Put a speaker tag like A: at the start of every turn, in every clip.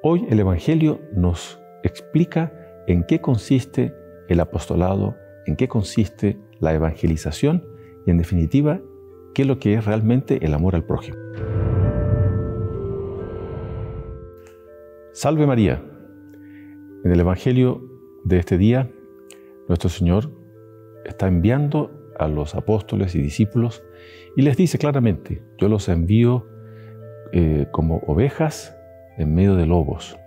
A: Hoy el Evangelio nos explica en qué consiste el apostolado, en qué consiste la evangelización y, en definitiva, qué es lo que es realmente el amor al prójimo. Salve María. En el Evangelio de este día, nuestro Señor está enviando a los apóstoles y discípulos y les dice claramente: yo los envío como ovejas en medio de lobos.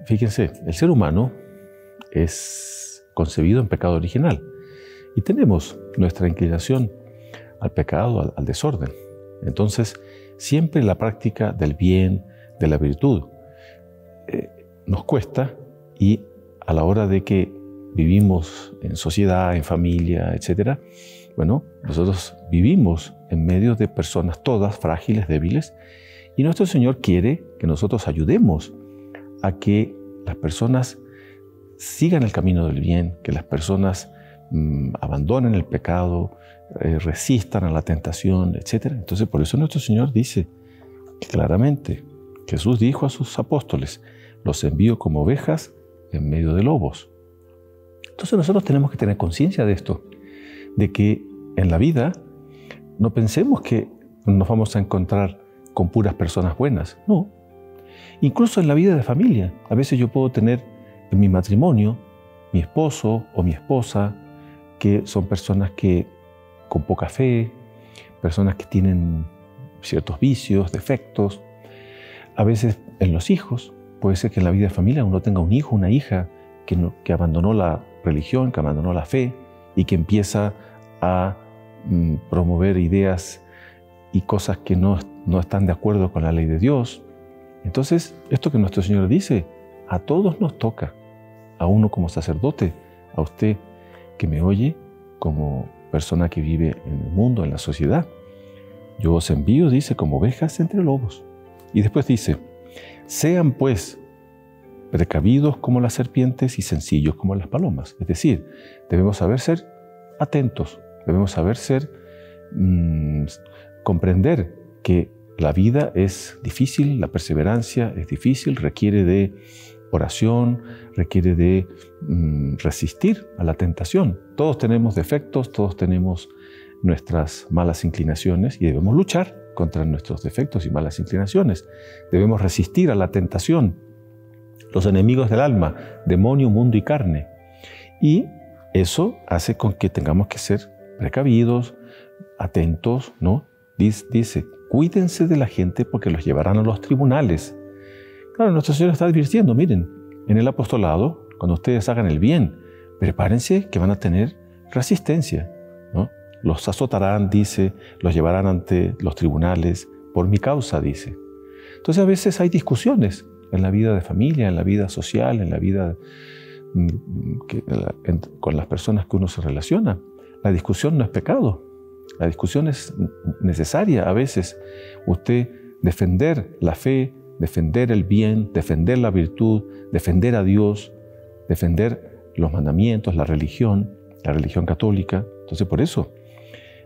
A: Fíjense, el ser humano es concebido en pecado original y tenemos nuestra inclinación al pecado, al desorden. Entonces, siempre la práctica del bien, de la virtud, nos cuesta, y a la hora de que vivimos en sociedad, en familia, etc., bueno, nosotros vivimos en medio de personas todas frágiles, débiles, y nuestro Señor quiere que nosotros ayudemos a que las personas sigan el camino del bien, que las personas abandonen el pecado, resistan a la tentación, etc. Entonces, por eso nuestro Señor dice claramente, Jesús dijo a sus apóstoles: los envío como ovejas en medio de lobos. Entonces nosotros tenemos que tener conciencia de esto, de que en la vida no pensemos que nos vamos a encontrar con puras personas buenas. No. Incluso en la vida de familia. A veces yo puedo tener en mi matrimonio mi esposo o mi esposa que son personas que con poca fe, personas que tienen ciertos vicios, defectos. A veces en los hijos, puede ser que en la vida de familia uno tenga un hijo, una hija que abandonó la religión, que abandonó la fe y que empieza a promover ideas y cosas que no están de acuerdo con la ley de Dios. Entonces, esto que nuestro Señor dice, a todos nos toca, a uno como sacerdote, a usted que me oye como persona que vive en el mundo, en la sociedad. Yo os envío, dice, como ovejas entre lobos. Y después dice: sean pues precavidos como las serpientes y sencillos como las palomas. Es decir, debemos saber ser atentos, debemos saber ser, comprender que la vida es difícil, la perseverancia es difícil, requiere de oración, requiere de resistir a la tentación. Todos tenemos defectos, todos tenemos nuestras malas inclinaciones y debemos luchar contra nuestros defectos y malas inclinaciones. Debemos resistir a la tentación, los enemigos del alma, demonio, mundo y carne. Y eso hace con que tengamos que ser precavidos, atentos, ¿no? Dice, cuídense de la gente porque los llevarán a los tribunales. Claro, nuestro Señor está advirtiendo, miren, en el apostolado, cuando ustedes hagan el bien, prepárense que van a tener resistencia, ¿no? Los azotarán, dice, los llevarán ante los tribunales por mi causa, dice. Entonces a veces hay discusiones en la vida de familia, en la vida social, en la vida con las personas que uno se relaciona. La discusión no es pecado. La discusión es necesaria a veces. Usted defender la fe, defender el bien, defender la virtud, defender a Dios, defender los mandamientos, la religión católica. Entonces por eso,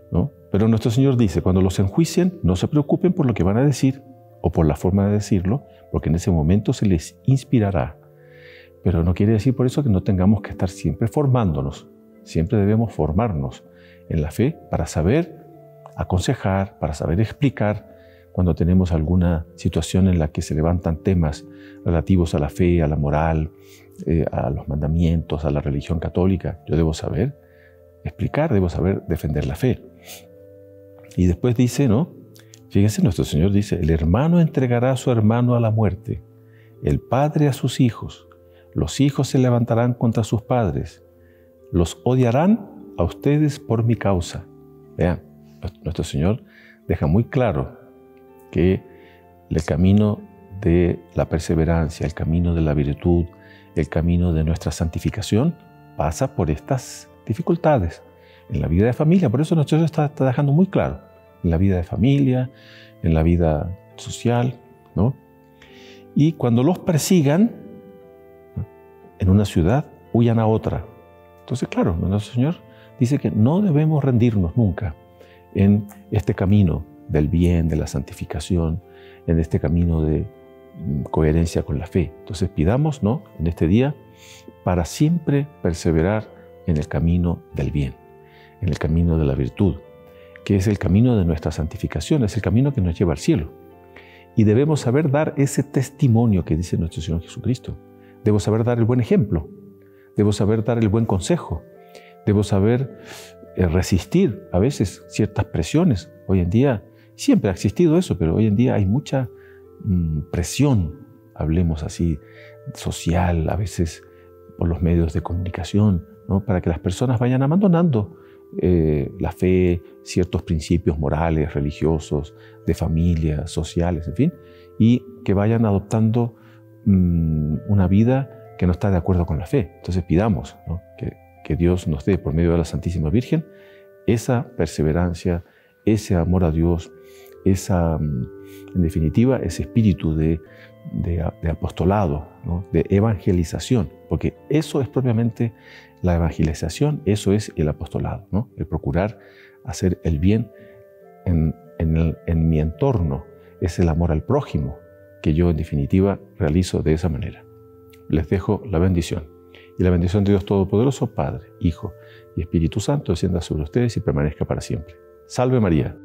A: ¿no? Pero nuestro Señor dice, cuando los enjuicien, no se preocupen por lo que van a decir o por la forma de decirlo, porque en ese momento se les inspirará. Pero no quiere decir por eso que no tengamos que estar siempre formándonos. Siempre debemos formarnos en la fe para saber aconsejar, para saber explicar cuando tenemos alguna situación en la que se levantan temas relativos a la fe, a la moral, a los mandamientos, a la religión católica. Yo debo saber explicar, debo saber defender la fe. Y después dice, ¿no? Fíjense, nuestro Señor dice, el hermano entregará a su hermano a la muerte, el padre a sus hijos, los hijos se levantarán contra sus padres, los odiarán a ustedes por mi causa. Vean, nuestro Señor deja muy claro que el camino de la perseverancia, el camino de la virtud, el camino de nuestra santificación pasa por estas dificultades en la vida de familia. Por eso nuestro Señor está dejando muy claro, en la vida de familia, en la vida social, ¿no? Y cuando los persigan en una ciudad, huyan a otra. Entonces, claro, nuestro Señor dice que no debemos rendirnos nunca en este camino del bien, de la santificación, en este camino de coherencia con la fe. Entonces pidamos, ¿no?, en este día para siempre perseverar en el camino del bien, en el camino de la virtud, que es el camino de nuestra santificación, es el camino que nos lleva al cielo. Y debemos saber dar ese testimonio que dice nuestro Señor Jesucristo. Debo saber dar el buen ejemplo, debo saber dar el buen consejo, debo saber resistir a veces ciertas presiones. Hoy en día siempre ha existido eso, pero hoy en día hay mucha presión, hablemos así, social, a veces por los medios de comunicación, ¿no?, para que las personas vayan abandonando la fe, ciertos principios morales, religiosos, de familia, sociales, en fin, y que vayan adoptando una vida que no está de acuerdo con la fe. Entonces pidamos, ¿no?, que Dios nos dé, por medio de la Santísima Virgen, esa perseverancia, ese amor a Dios, en definitiva, ese espíritu de apostolado, ¿no?, de evangelización, porque eso es propiamente la evangelización, eso es el apostolado, ¿no?, el procurar hacer el bien en mi entorno, es el amor al prójimo que yo en definitiva realizo de esa manera. Les dejo la bendición. Y la bendición de Dios Todopoderoso, Padre, Hijo y Espíritu Santo, descienda sobre ustedes y permanezca para siempre. Salve María.